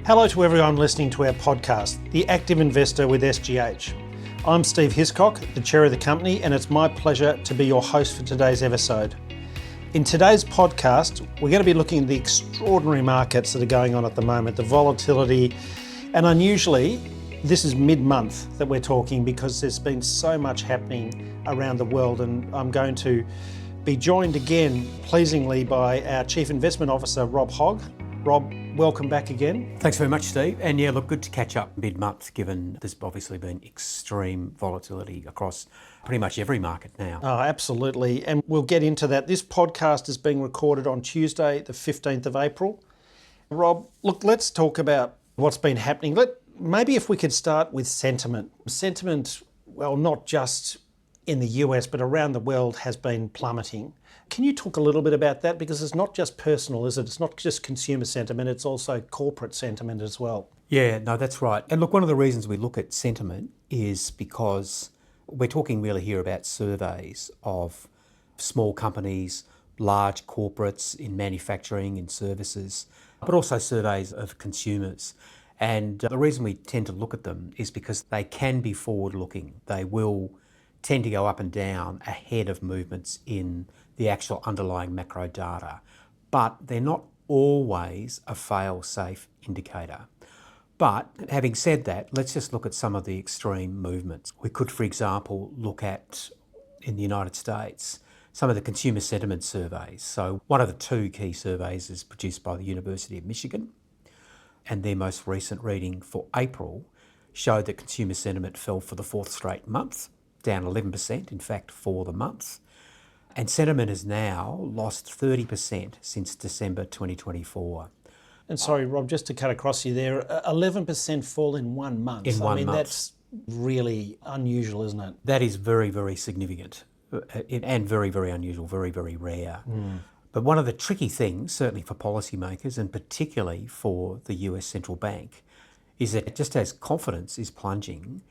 Hello to everyone listening to our podcast, The Active Investor with SGH. I'm Steve Hiscock, the chair of the company, and it's my pleasure to be your host for today's episode. In today's podcast, we're going to be looking at the extraordinary markets that are going on at the moment, the volatility, and unusually, this is mid-month that we're talking because there's been so much happening around the world, and I'm going to be joined again, pleasingly, by our Chief Investment Officer, Rob Hogg. Rob, welcome back again. Thanks very much, Steve. And yeah, look, good to catch up mid-month, given there's obviously been extreme volatility across pretty much every market now. Oh, absolutely. And we'll get into that. This podcast is being recorded on Tuesday, the 15th of April. Rob, look, let's talk about what's been happening. Maybe if we could start with sentiment. Sentiment, well, not just in the US, but around the world has been plummeting. Can you talk a little bit about that? Because it's not just personal, is it? It's not just consumer sentiment, it's also corporate sentiment as well. Yeah, no, that's right. And look, one of the reasons we look at sentiment is because we're talking really here about surveys of small companies, large corporates in manufacturing and services, but also surveys of consumers. And the reason we tend to look at them is because they can be forward-looking. They will tend to go up and down ahead of movements in the actual underlying macro data, but they're not always a fail-safe indicator. But having said that, let's just look at some of the extreme movements. We could, for example, look at, in the United States, some of the consumer sentiment surveys. So one of the two key surveys is produced by the University of Michigan, and their most recent reading for April showed that consumer sentiment fell for the fourth straight month, down 11%, in fact, for the month. And sentiment has now lost 30% since December 2024. And sorry, Rob, just to cut across you there, 11% fall in 1 month. I mean, that's really unusual, isn't it? That is very, very significant and very, very unusual, very, very rare. But one of the tricky things, certainly for policymakers and particularly for the US Central Bank, is that just as confidence is plunging,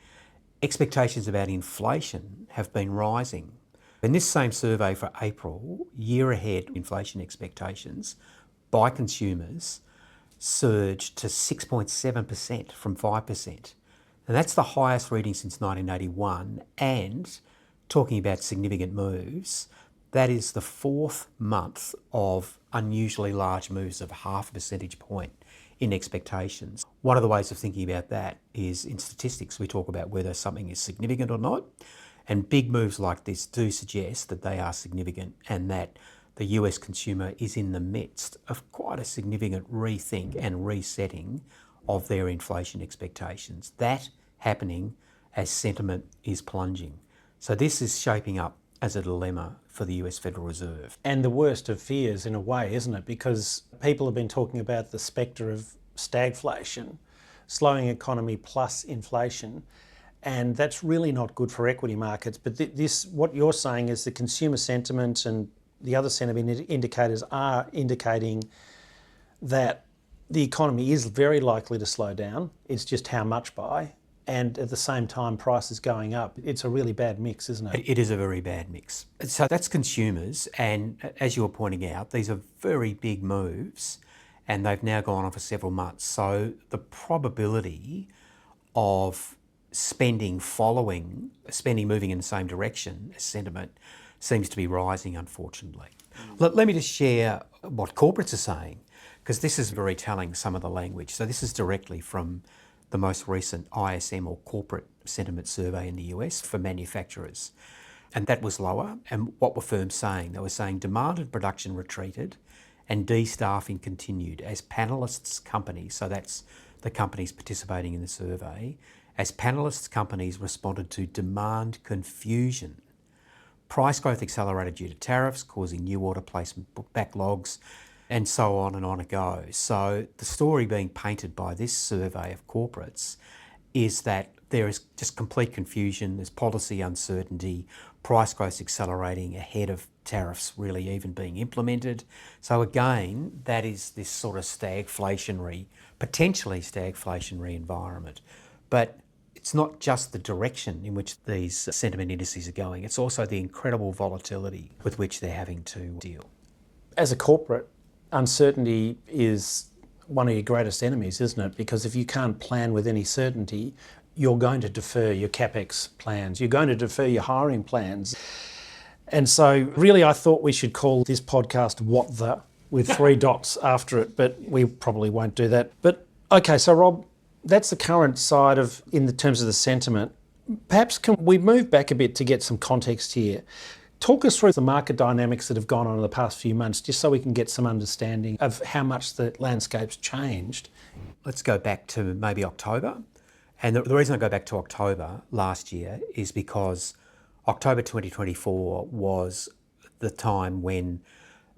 expectations about inflation have been rising. In this same survey for April, year ahead inflation expectations by consumers surged to 6.7% from 5%. And that's the highest reading since 1981. And talking about significant moves, that is the fourth month of unusually large moves of half a percentage point in expectations. One of the ways of thinking about that is in statistics, we talk about whether something is significant or not. And big moves like this do suggest that they are significant and that the US consumer is in the midst of quite a significant rethink and resetting of their inflation expectations. That happening as sentiment is plunging. So this is shaping up as a dilemma for the US Federal Reserve. And the worst of fears in a way, isn't it? Because people have been talking about the spectre of stagflation, slowing economy plus inflation. And that's really not good for equity markets. But this, what you're saying is the consumer sentiment and the other sentiment indicators are indicating that the economy is very likely to slow down. It's just how much by. And at the same time, prices going up. It's a really bad mix, isn't it? It is a very bad mix. So that's consumers. And as you were pointing out, these are very big moves and they've now gone on for several months. So the probability of spending moving in the same direction as sentiment seems to be rising, unfortunately. Let me just share what corporates are saying, because this is very telling, some of the language. So this is directly from the most recent ISM or corporate sentiment survey in the US for manufacturers. And that was lower. And what were firms saying? They were saying demand and production retreated and de-staffing continued as panelists' companies, so that's the companies participating in the survey, as panelists' companies responded to demand confusion. Price growth accelerated due to tariffs, causing new order placement backlogs, and so on and on it goes. So the story being painted by this survey of corporates is that there is just complete confusion, there's policy uncertainty, price growth accelerating ahead of tariffs really even being implemented. So again, that is this sort of potentially stagflationary environment. But it's not just the direction in which these sentiment indices are going, it's also the incredible volatility with which they're having to deal. As a corporate, uncertainty is one of your greatest enemies, isn't it? Because if you can't plan with any certainty, you're going to defer your CapEx plans. You're going to defer your hiring plans. And so really I thought we should call this podcast What The, with 3 dots after it, but we probably won't do that. But okay, so Rob, that's the current side of, in the terms of the sentiment. Perhaps can we move back a bit to get some context here? Talk us through the market dynamics that have gone on in the past few months, just so we can get some understanding of how much the landscape's changed. Let's go back to maybe October. And the reason I go back to October last year is because October 2024 was the time when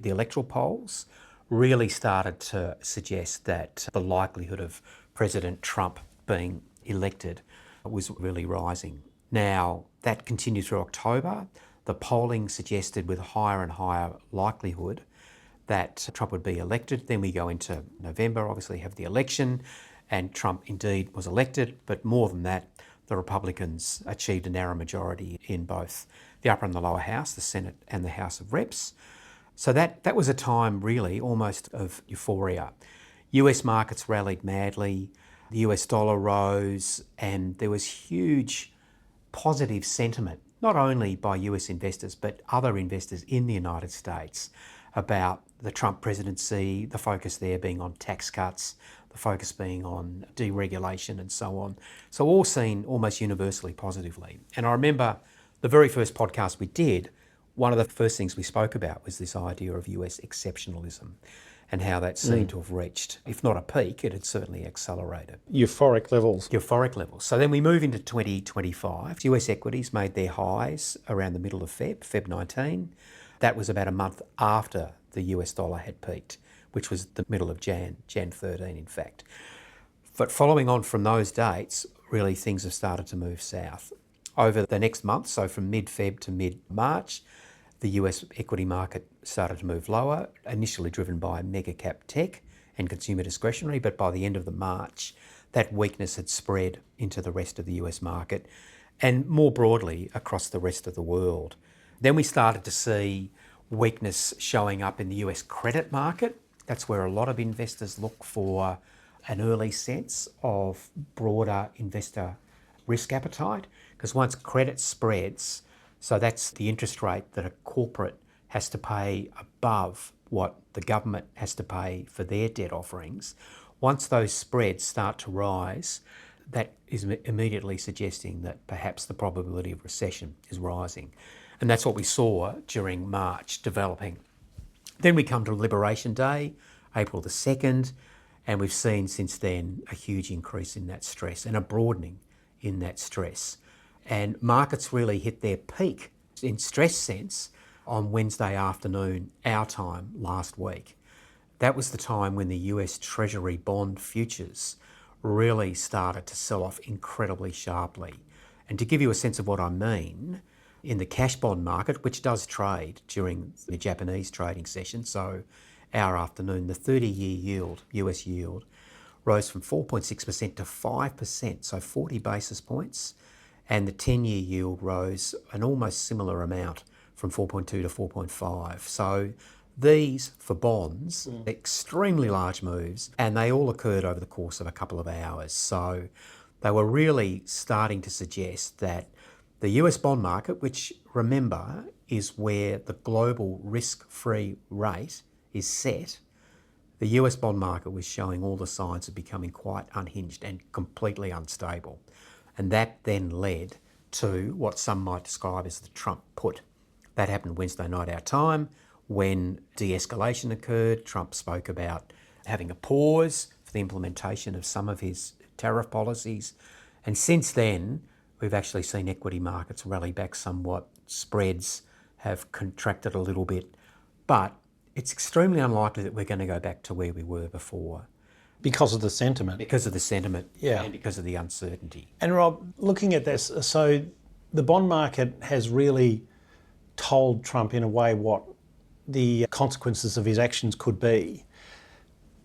the electoral polls really started to suggest that the likelihood of President Trump being elected was really rising. Now, that continued through October. The polling suggested with higher and higher likelihood that Trump would be elected. Then we go into November, obviously have the election, and Trump indeed was elected. But more than that, the Republicans achieved a narrow majority in both the upper and the lower house, the Senate and the House of Reps. So that was a time really almost of euphoria. US markets rallied madly, the US dollar rose, and there was huge positive sentiment, not only by US investors, but other investors in the United States about the Trump presidency, the focus there being on tax cuts, the focus being on deregulation and so on. So all seen almost universally positively. And I remember the very first podcast we did, one of the first things we spoke about was this idea of US exceptionalism and how that seemed to have reached, if not a peak, it had certainly accelerated. Euphoric levels. Euphoric levels. So then we move into 2025. US equities made their highs around the middle of Feb 19. That was about a month after the US dollar had peaked, which was the middle of Jan 13 in fact. But following on from those dates, really things have started to move south. Over the next month, so from mid-Feb to mid-March, the US equity market started to move lower, initially driven by mega cap tech and consumer discretionary, but by the end of the March, that weakness had spread into the rest of the US market and more broadly across the rest of the world. Then we started to see weakness showing up in the US credit market. That's where a lot of investors look for an early sense of broader investor risk appetite, because once credit spreads, so that's the interest rate that a corporate has to pay above what the government has to pay for their debt offerings. Once those spreads start to rise, that is immediately suggesting that perhaps the probability of recession is rising. And that's what we saw during March developing. Then we come to Liberation Day, April the 2nd, and we've seen since then a huge increase in that stress and a broadening in that stress. And markets really hit their peak in stress sense on Wednesday afternoon, our time last week. That was the time when the US Treasury bond futures really started to sell off incredibly sharply. And to give you a sense of what I mean, in the cash bond market, which does trade during the Japanese trading session, so our afternoon, the 30-year yield, US yield, rose from 4.6% to 5%, so 40 basis points. And the 10-year yield rose an almost similar amount from 4.2 to 4.5. So these, for bonds, extremely large moves, and they all occurred over the course of a couple of hours. So they were really starting to suggest that the US bond market, which, remember, is where the global risk-free rate is set, the US bond market was showing all the signs of becoming quite unhinged and completely unstable. And that then led to what some might describe as the Trump put. That happened Wednesday night our time when de-escalation occurred. Trump spoke about having a pause for the implementation of some of his tariff policies. And since then, we've actually seen equity markets rally back somewhat. Spreads have contracted a little bit, but it's extremely unlikely that we're going to go back to where we were before. Because of the sentiment. Because of the sentiment, yeah, and because of the uncertainty. And Rob, looking at this, so the bond market has really told Trump in a way what the consequences of his actions could be.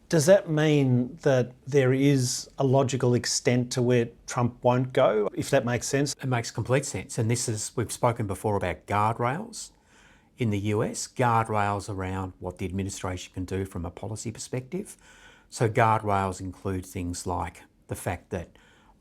Does that mean that there is a logical extent to where Trump won't go, if that makes sense? It makes complete sense. And this is, we've spoken before about guardrails in the US, guardrails around what the administration can do from a policy perspective. So guardrails include things like the fact that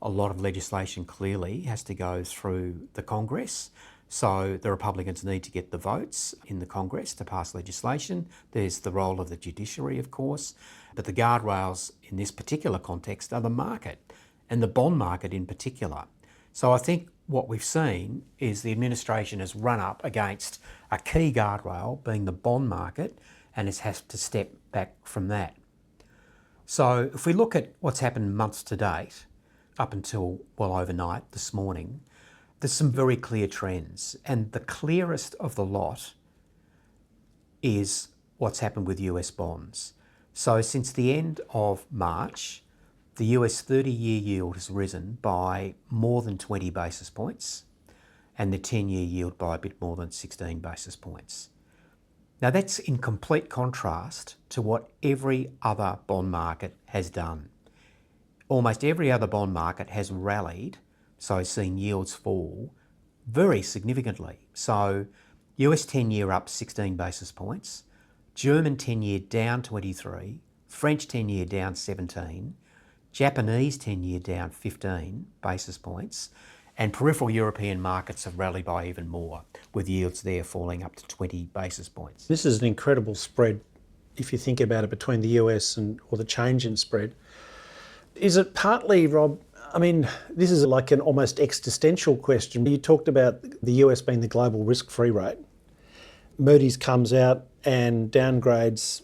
a lot of legislation clearly has to go through the Congress. So the Republicans need to get the votes in the Congress to pass legislation. There's the role of the judiciary, of course. But the guardrails in this particular context are the market, and the bond market in particular. So I think what we've seen is the administration has run up against a key guardrail, being the bond market, and has to step back from that. So if we look at what's happened months to date, up until, well, overnight this morning, there's some very clear trends. And the clearest of the lot is what's happened with US bonds. So since the end of March, the US 30-year yield has risen by more than 20 basis points, and the 10-year yield by a bit more than 16 basis points. Now that's in complete contrast to what every other bond market has done. Almost every other bond market has rallied, so seen yields fall very significantly. So US 10-year up 16 basis points, German 10-year down 23, French 10-year down 17, Japanese 10-year down 15 basis points, and peripheral European markets have rallied by even more, with yields there falling up to 20 basis points. This is an incredible spread, if you think about it, between the US or the change in spread. Is it partly, Rob, I mean, this is like an almost existential question. You talked about the US being the global risk-free rate. Moody's comes out and downgrades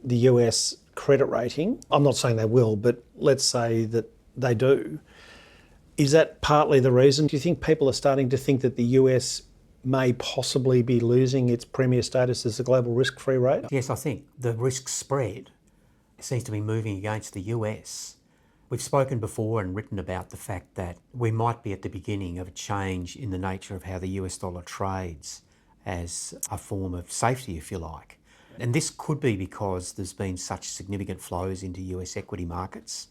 the US credit rating. I'm not saying they will, but let's say that they do. Is that partly the reason? Do you think people are starting to think that the US may possibly be losing its premier status as a global risk-free rate? Yes, I think the risk spread seems to be moving against the US. We've spoken before and written about the fact that we might be at the beginning of a change in the nature of how the US dollar trades as a form of safety, if you like. And this could be because there's been such significant flows into US equity markets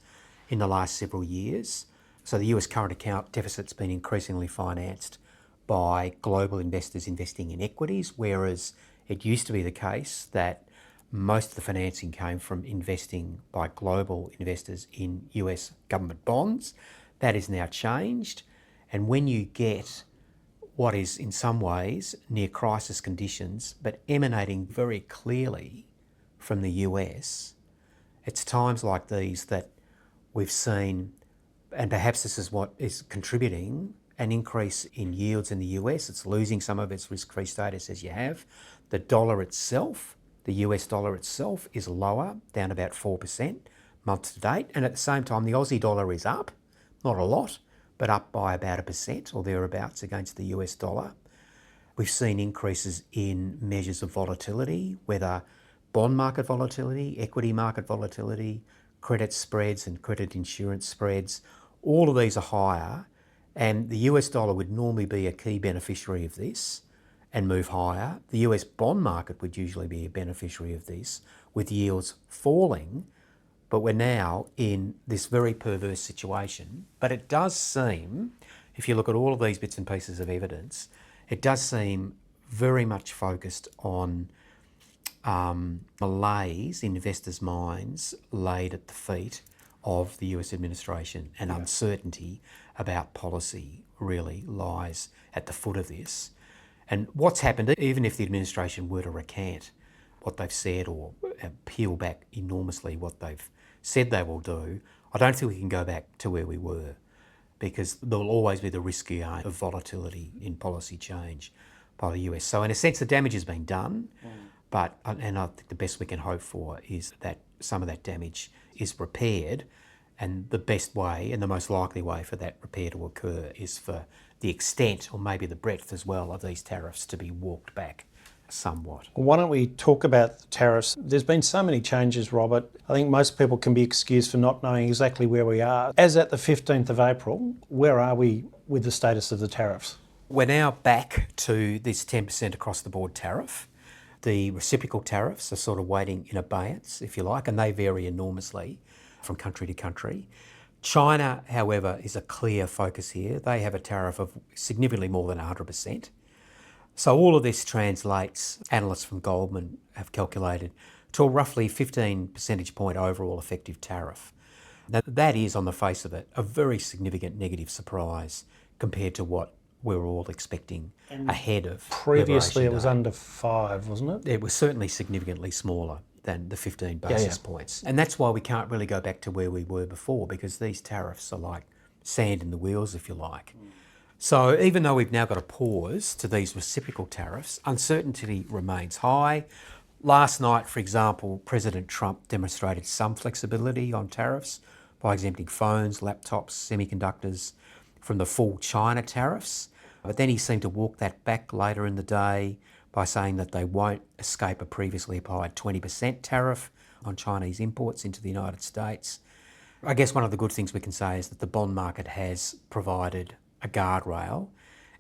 in the last several years. So the US current account deficit's been increasingly financed by global investors investing in equities, whereas it used to be the case that most of the financing came from investing by global investors in US government bonds. That is now changed. And when you get what is in some ways near crisis conditions, but emanating very clearly from the US, it's times like these that we've seen, and perhaps this is what is contributing, an increase in yields in the US. It's losing some of its risk-free status as you have. The dollar itself, the US dollar itself, is lower, down about 4% month to date. And at the same time, the Aussie dollar is up, not a lot, but up by about 1% or thereabouts against the US dollar. We've seen increases in measures of volatility, whether bond market volatility, equity market volatility, credit spreads and credit insurance spreads. All of these are higher, and the US dollar would normally be a key beneficiary of this and move higher. The US bond market would usually be a beneficiary of this, with yields falling, but we're now in this very perverse situation. But it does seem, if you look at all of these bits and pieces of evidence, it does seem very much focused on malaise in investors' minds laid at the feet of the US administration, and uncertainty about policy really lies at the foot of this. And what's happened, even if the administration were to recant what they've said or peel back enormously what they've said they will do, I don't think we can go back to where we were, because there will always be the risk again of volatility in policy change by the US. So in a sense, the damage has been done, and I think the best we can hope for is that some of that damage is repaired, and the best way and the most likely way for that repair to occur is for the extent, or maybe the breadth as well, of these tariffs to be walked back somewhat. Why don't we talk about the tariffs? There's been so many changes, Robert. I think most people can be excused for not knowing exactly where we are. As at the 15th of April, where are we with the status of the tariffs? We're now back to this 10% across the board tariff. The reciprocal tariffs are sort of waiting in abeyance, if you like, and they vary enormously from country to country. China, however, is a clear focus here. They have a tariff of significantly more than 100%. So all of this translates, analysts from Goldman have calculated, to a roughly 15 percentage point overall effective tariff. Now, that is, on the face of it, a very significant negative surprise compared to what we were all expecting ahead of Previously, Liberation it was Day. under 5, wasn't it? It was certainly significantly smaller than the 15 Yeah, basis points. And that's why we can't really go back to where we were before, because these tariffs are like sand in the wheels, if you like. So even though we've now got a pause to these reciprocal tariffs, uncertainty remains high. Last night, for example, President Trump demonstrated some flexibility on tariffs by exempting phones, laptops, semiconductors from the full China tariffs. But then he seemed to walk that back later in the day by saying that they won't escape a previously applied 20% tariff on Chinese imports into the United States. I guess one of the good things we can say is that the bond market has provided a guardrail,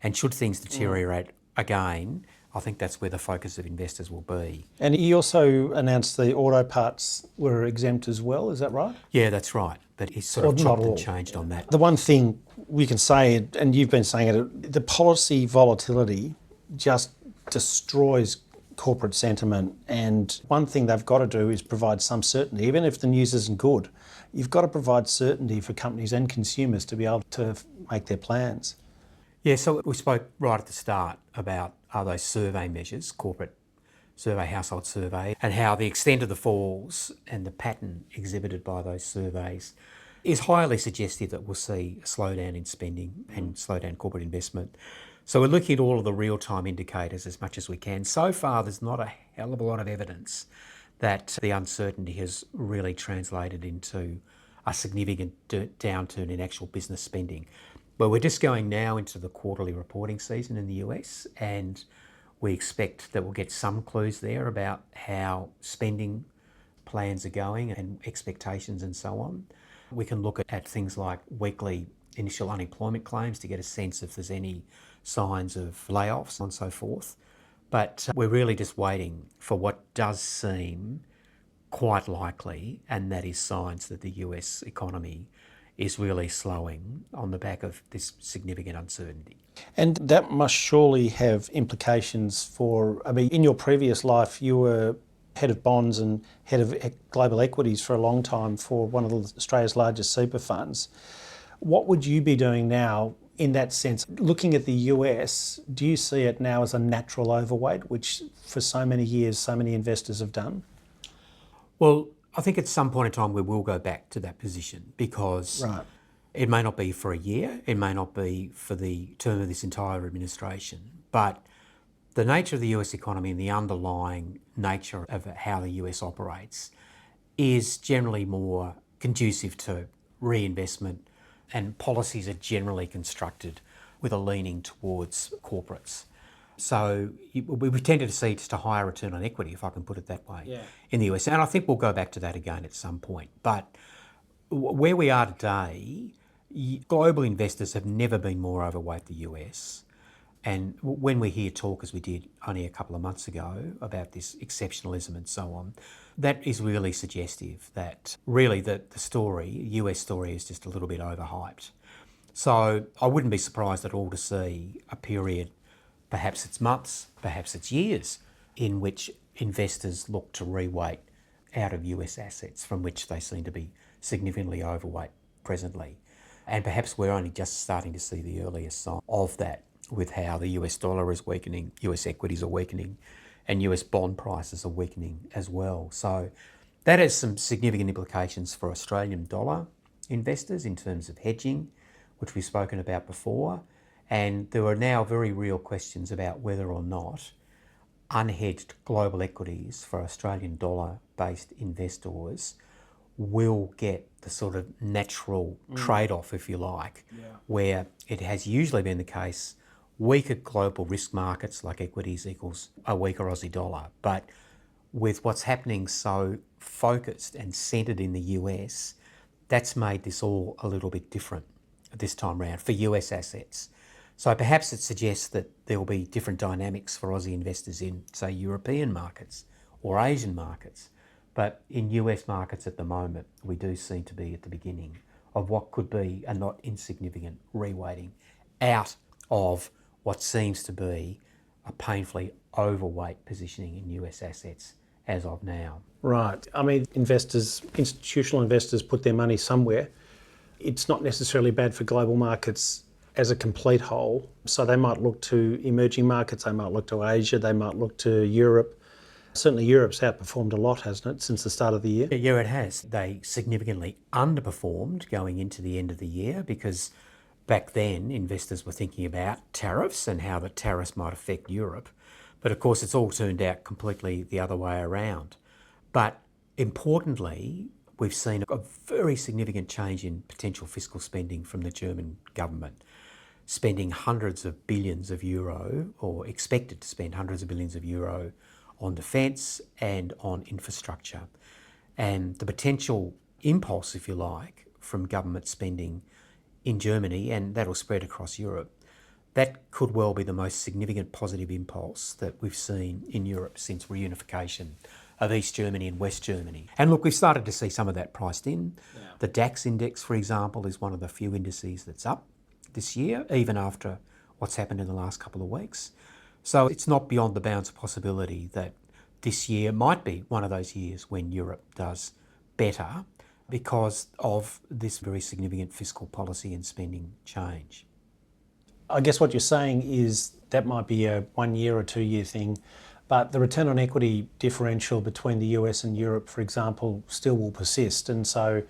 and should things deteriorate again, I think that's where the focus of investors will be. And he also announced the auto parts were exempt as well, is that right? Yeah, that's right. But he's sort of Not chopped all. and changed on that. The one thing we can say, and you've been saying it, the policy volatility just destroys corporate sentiment. And one thing they've got to do is provide some certainty. Even if the news isn't good, you've got to provide certainty for companies and consumers to be able to make their plans. Yeah, so we spoke right at the start about those survey measures, corporate survey, household survey, and how the extent of the falls and the pattern exhibited by those surveys is highly suggestive that we'll see a slowdown in spending and slowdown corporate investment. So we're looking at all of the real-time indicators as much as we can. So far, there's not a hell of a lot of evidence that the uncertainty has really translated into a significant downturn in actual business spending. But we're just going now into the quarterly reporting season in the US, and we expect that we'll get some clues there about how spending plans are going and expectations and so on. We can look at things like weekly initial unemployment claims to get a sense if there's any signs of layoffs and so forth. But we're really just waiting for what does seem quite likely, and that is signs that the US economy is really slowing on the back of this significant uncertainty. And that must surely have implications for, I mean, in your previous life, you were head of bonds and head of global equities for a long time for one of Australia's largest super funds. What would you be doing now in that sense? Looking at the US, do you see it now as a natural overweight, which for so many years, so many investors have done? Well, I think at some point in time we will go back to that position, because it may not be for a year, it may not be for the term of this entire administration, but the nature of the US economy and the underlying nature of how the US operates is generally more conducive to reinvestment, and policies are generally constructed with a leaning towards corporates. So we tended to see just a higher return on equity, if I can put it that way, in the US. And I think we'll go back to that again at some point. But where we are today, global investors have never been more overweight the US. And when we hear talk, as we did only a couple of months ago, about this exceptionalism and so on, that is really suggestive that really the US story is just a little bit overhyped. So I wouldn't be surprised at all to see a period, perhaps it's months, perhaps it's years, in which investors look to reweight out of US assets from which they seem to be significantly overweight presently. And perhaps we're only just starting to see the earliest sign of that, with how the US dollar is weakening, US equities are weakening, and US bond prices are weakening as well. So that has some significant implications for Australian dollar investors in terms of hedging, which we've spoken about before. And there are now very real questions about whether or not unhedged global equities for Australian dollar-based investors will get the sort of natural trade-off, if you like, where it has usually been the case, weaker global risk markets like equities equals a weaker Aussie dollar. But with what's happening so focused and centred in the US, that's made this all a little bit different this time round for US assets. So perhaps it suggests that there will be different dynamics for Aussie investors in, say, European markets or Asian markets. But in US markets at the moment, we do seem to be at the beginning of what could be a not insignificant reweighting out of what seems to be a painfully overweight positioning in US assets as of now. Right. I mean, institutional investors put their money somewhere. It's not necessarily bad for global markets as a complete whole. So they might look to emerging markets, they might look to Asia, they might look to Europe. Certainly Europe's outperformed a lot, hasn't it, since the start of the year? Yeah, it has. They significantly underperformed going into the end of the year because back then investors were thinking about tariffs and how the tariffs might affect Europe. But of course, it's all turned out completely the other way around. But importantly, we've seen a very significant change in potential fiscal spending from the German government, spending hundreds of billions of euro, or expected to spend hundreds of billions of euro on defence and on infrastructure. And the potential impulse, if you like, from government spending in Germany, and that'll spread across Europe, that could well be the most significant positive impulse that we've seen in Europe since reunification of East Germany and West Germany. And look, we've started to see some of that priced in. Yeah. The DAX index, for example, is one of the few indices that's up this year, even after what's happened in the last couple of weeks. So it's not beyond the bounds of possibility that this year might be one of those years when Europe does better because of this very significant fiscal policy and spending change. I guess what you're saying is that might be a 1 year or 2 year thing, but the return on equity differential between the US and Europe, for example, still will persist. And so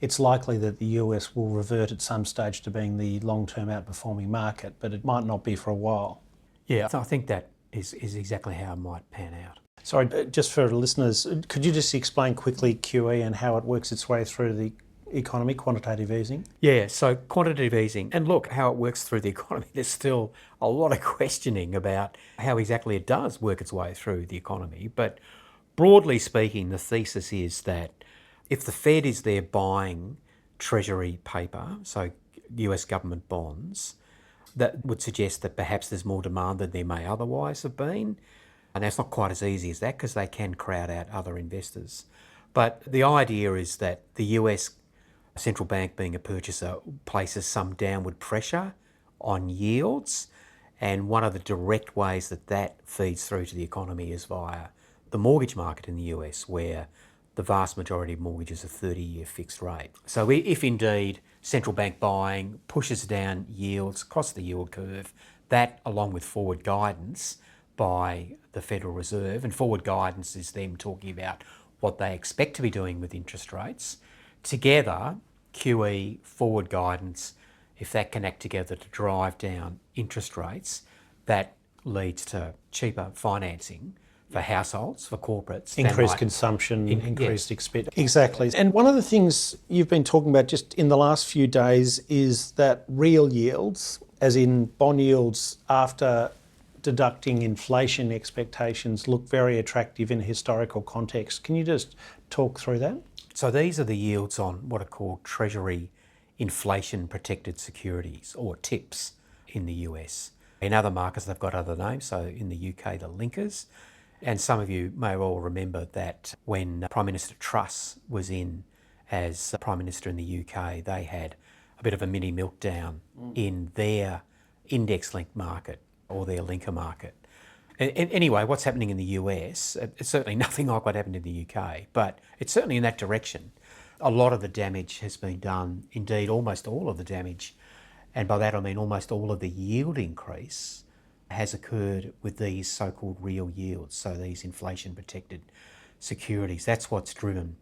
it's likely that the US will revert at some stage to being the long-term outperforming market, but it might not be for a while. Yeah, I think that is exactly how it might pan out. Sorry, just for listeners, could you just explain quickly QE and how it works its way through the economy, quantitative easing? Yeah, so quantitative easing, and look, how it works through the economy, there's still a lot of questioning about how exactly it does work its way through the economy. But broadly speaking, the thesis is that if the Fed is there buying treasury paper, so US government bonds, that would suggest that perhaps there's more demand than there may otherwise have been. And that's not quite as easy as that because they can crowd out other investors. But the idea is that the US central bank, being a purchaser, places some downward pressure on yields. And one of the direct ways that that feeds through to the economy is via the mortgage market in the US, where the vast majority of mortgages are 30-year fixed rate. So if indeed central bank buying pushes down yields across the yield curve, that, along with forward guidance by the Federal Reserve, and forward guidance is them talking about what they expect to be doing with interest rates, together, QE, forward guidance, if that can act together to drive down interest rates, that leads to cheaper financing for households, for corporates. Increased consumption, increased expense. Exactly. And one of the things you've been talking about just in the last few days is that real yields, as in bond yields after deducting inflation expectations, look very attractive in a historical context. Can you just talk through that? So these are the yields on what are called Treasury inflation protected securities, or TIPS, in the US. In other markets they've got other names, so in the UK the linkers. And some of you may well remember that when Prime Minister Truss was in as Prime Minister in the UK, they had a bit of a mini meltdown in their index-linked market, or their linker market. Anyway, what's happening in the US, it's certainly nothing like what happened in the UK, but it's certainly in that direction. A lot of the damage has been done, indeed almost all of the damage, and by that I mean almost all of the yield increase has occurred with these so-called real yields, so these inflation-protected securities. That's what's driven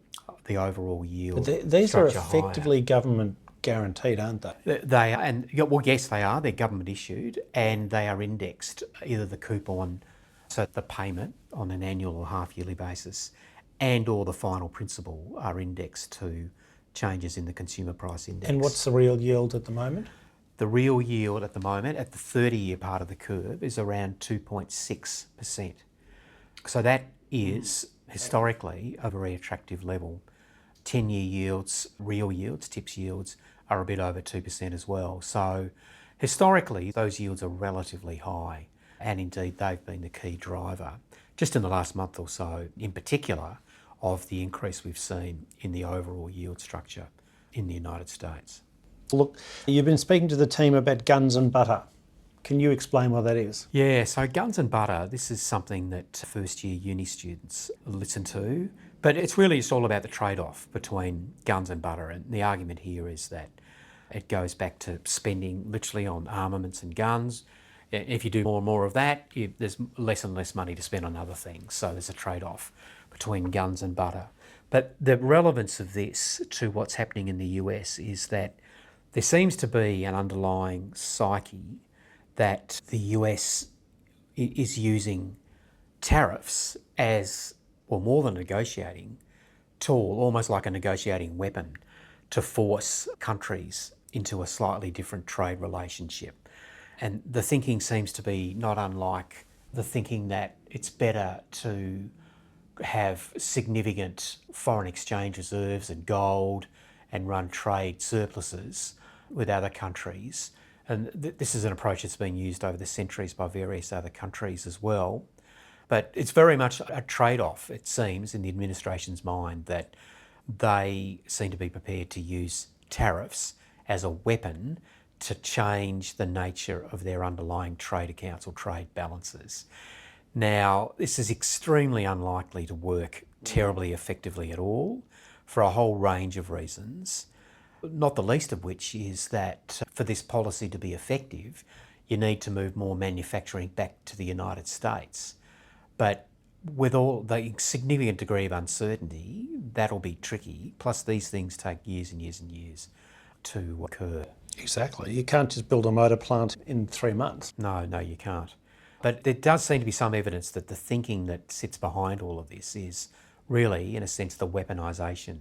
the overall yield. But these are effectively government guaranteed, aren't they? They are, and well, yes, they are. They're government issued, and they are indexed, either the coupon, so the payment on an annual or half-yearly basis, and or the final principal are indexed to changes in the consumer price index. And what's the real yield at the moment? The real yield at the moment, at the 30-year part of the curve, is around 2.6%. So that is historically a very attractive level. 10-year yields, real yields, TIPS yields, are a bit over 2% as well. So historically, those yields are relatively high, and indeed they've been the key driver, just in the last month or so in particular, of the increase we've seen in the overall yield structure in the United States. Look, you've been speaking to the team about guns and butter. Can you explain what that is? Yeah, so guns and butter, this is something that first year uni students listen to, but it's all about the trade-off between guns and butter. And the argument here is that it goes back to spending literally on armaments and guns. If you do more and more of that, there's less and less money to spend on other things. So there's a trade-off between guns and butter. But the relevance of this to what's happening in the US is that there seems to be an underlying psyche that the US is using tariffs as, well, more than a negotiating tool, almost like a negotiating weapon to force countries into a slightly different trade relationship. And the thinking seems to be not unlike the thinking that it's better to have significant foreign exchange reserves and gold and run trade surpluses with other countries. And this is an approach that's been used over the centuries by various other countries as well. But it's very much a trade-off, it seems, in the administration's mind, that they seem to be prepared to use tariffs as a weapon to change the nature of their underlying trade accounts or trade balances. Now, this is extremely unlikely to work terribly effectively at all for a whole range of reasons, not the least of which is that for this policy to be effective, you need to move more manufacturing back to the United States. But with all the significant degree of uncertainty, that'll be tricky. Plus, these things take years and years and years to occur. Exactly. You can't just build a motor plant in 3 months. No, you can't. But there does seem to be some evidence that the thinking that sits behind all of this is really, in a sense, the weaponisation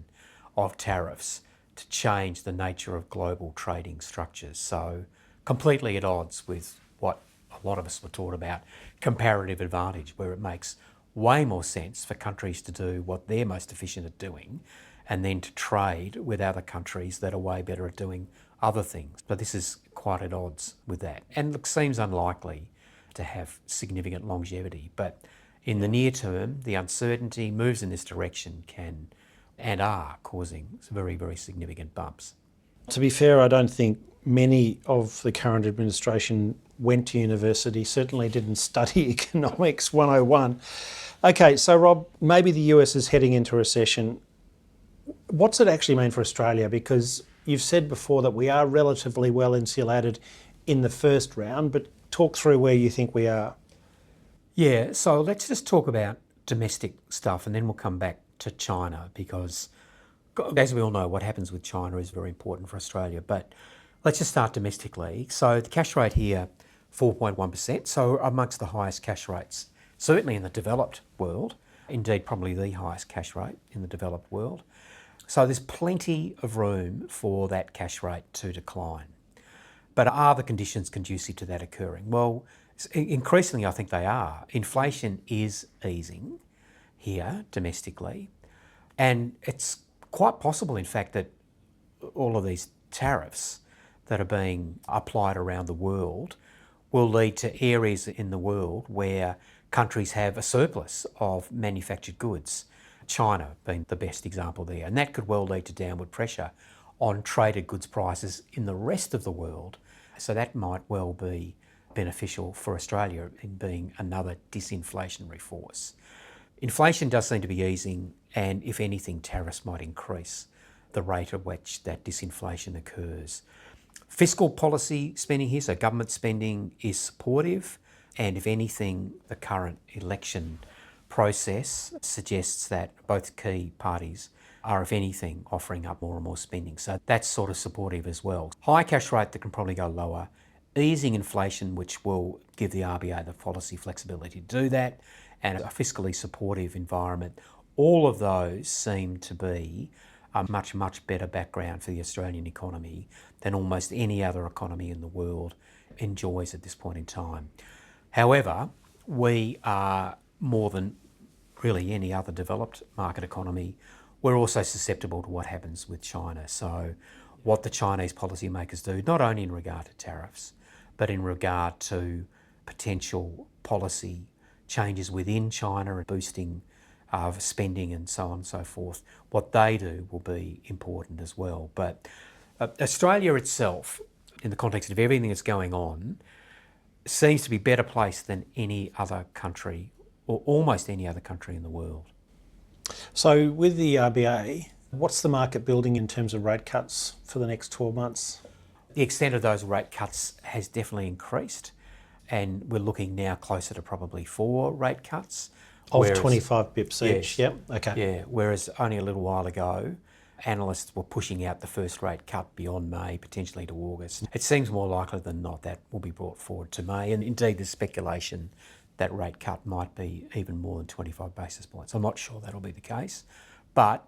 of tariffs to change the nature of global trading structures. So completely at odds with what a lot of us were taught about comparative advantage, where it makes way more sense for countries to do what they're most efficient at doing and then to trade with other countries that are way better at doing other things. But this is quite at odds with that and seems unlikely to have significant longevity. But in the near term, the uncertainty moves in this direction can and are causing some very, very significant bumps. To be fair, I don't think many of the current administration went to university, certainly didn't study economics 101. Okay, so Rob, maybe the US is heading into recession. What's it actually mean for Australia? Because you've said before that we are relatively well insulated in the first round, but talk through where you think we are. Yeah, so let's just talk about domestic stuff and then we'll come back to China, because as we all know, what happens with China is very important for Australia. But let's just start domestically. So the cash rate here, 4.1%, so amongst the highest cash rates, certainly in the developed world, indeed probably the highest cash rate in the developed world. So there's plenty of room for that cash rate to decline. But are the conditions conducive to that occurring? Well, increasingly I think they are. Inflation is easing here domestically, and it's quite possible, in fact, that all of these tariffs that are being applied around the world will lead to areas in the world where countries have a surplus of manufactured goods, China being the best example there. And that could well lead to downward pressure on traded goods prices in the rest of the world. So that might well be beneficial for Australia in being another disinflationary force. Inflation does seem to be easing, and if anything, tariffs might increase the rate at which that disinflation occurs. Fiscal policy spending here, so government spending, is supportive, and if anything, the current election process suggests that both key parties are, if anything, offering up more and more spending. So that's sort of supportive as well. High cash rate that can probably go lower, easing inflation, which will give the RBA the policy flexibility to do that, and a fiscally supportive environment. All of those seem to be a much, much better background for the Australian economy than almost any other economy in the world enjoys at this point in time. However, we are more than really any other developed market economy. We're also susceptible to what happens with China. So what the Chinese policymakers do, not only in regard to tariffs, but in regard to potential policy changes within China and boosting of spending and so on and so forth, what they do will be important as well. But Australia itself, in the context of everything that's going on, seems to be better placed than any other country, or almost any other country in the world. So with the RBA, what's the market building in terms of rate cuts for the next 12 months? The extent of those rate cuts has definitely increased, and we're looking now closer to probably 4 rate cuts. Of 25 bips each, Yes. yep, okay. Yeah, whereas only a little while ago, analysts were pushing out the first rate cut beyond May, potentially to August. It seems more likely than not that will be brought forward to May, and indeed there's speculation that rate cut might be even more than 25 basis points. I'm not sure that'll be the case, but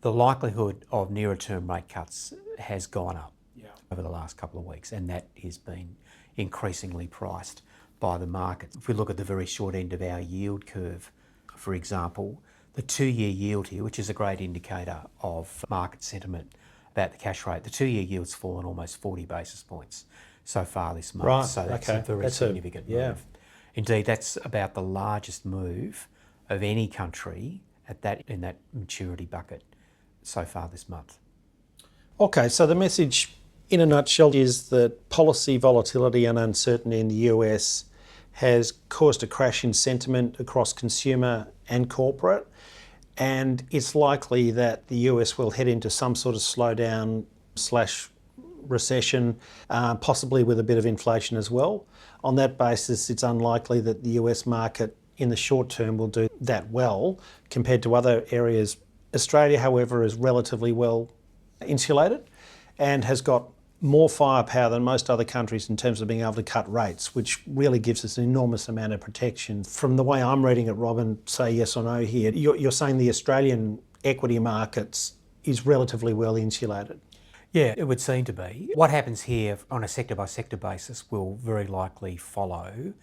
the likelihood of nearer term rate cuts has gone up over the last couple of weeks, and that has been increasingly priced by the market. If we look at the very short end of our yield curve, for example, the 2-year yield here, which is a great indicator of market sentiment about the cash rate, the 2-year yield's fallen almost 40 basis points so far this month. Right, so that's okay. a very That's significant yeah. move. Indeed, that's about the largest move of any country in that maturity bucket so far this month. Okay, so the message in a nutshell is that policy volatility and uncertainty in the US has caused a crash in sentiment across consumer and corporate, and it's likely that the US will head into some sort of slowdown / recession, possibly with a bit of inflation as well. On that basis, it's unlikely that the US market in the short term will do that well compared to other areas. Australia, however, is relatively well insulated and has got more firepower than most other countries in terms of being able to cut rates, which really gives us an enormous amount of protection. From the way I'm reading it, Robin, say yes or no here, you're saying the Australian equity markets is relatively well insulated. Yeah, it would seem to be. What happens here on a sector by sector basis will very likely follow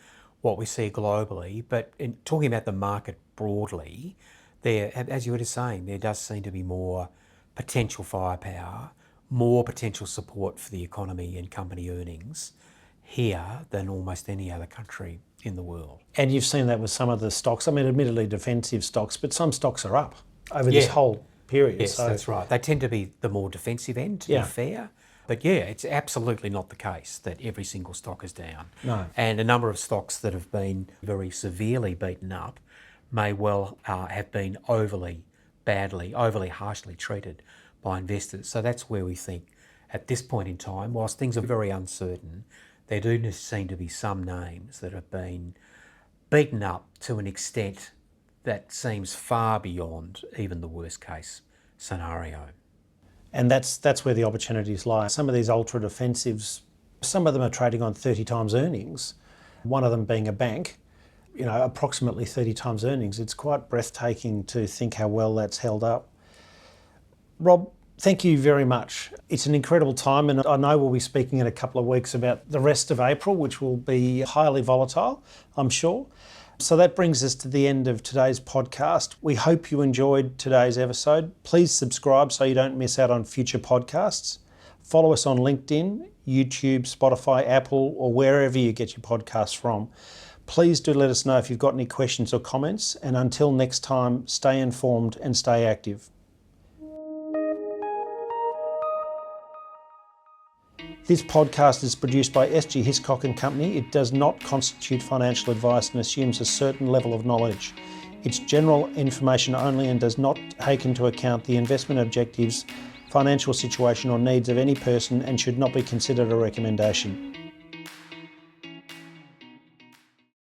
what we see globally. But in talking about the market broadly, there, as you were just saying, there does seem to be more potential firepower, more potential support for the economy and company earnings here than almost any other country in the world. And you've seen that with some of the stocks. I mean, admittedly defensive stocks, but some stocks are up over this whole period. Yes, so that's right. They tend to be the more defensive end, to be fair. But yeah, it's absolutely not the case that every single stock is down. No. And a number of stocks that have been very severely beaten up may well have been overly harshly treated by investors. So that's where we think at this point in time, whilst things are very uncertain, there do seem to be some names that have been beaten up to an extent that seems far beyond even the worst case scenario. And that's where the opportunities lie. Some of these ultra defensives, some of them are trading on 30 times earnings, one of them being a bank, approximately 30 times earnings. It's quite breathtaking to think how well that's held up. Rob, thank you very much. It's an incredible time, and I know we'll be speaking in a couple of weeks about the rest of April, which will be highly volatile, I'm sure. So that brings us to the end of today's podcast. We hope you enjoyed today's episode. Please subscribe so you don't miss out on future podcasts. Follow us on LinkedIn, YouTube, Spotify, Apple, or wherever you get your podcasts from. Please do let us know if you've got any questions or comments. And until next time, stay informed and stay active. This podcast is produced by SG Hiscock and Company. It does not constitute financial advice and assumes a certain level of knowledge. It's general information only and does not take into account the investment objectives, financial situation or needs of any person and should not be considered a recommendation.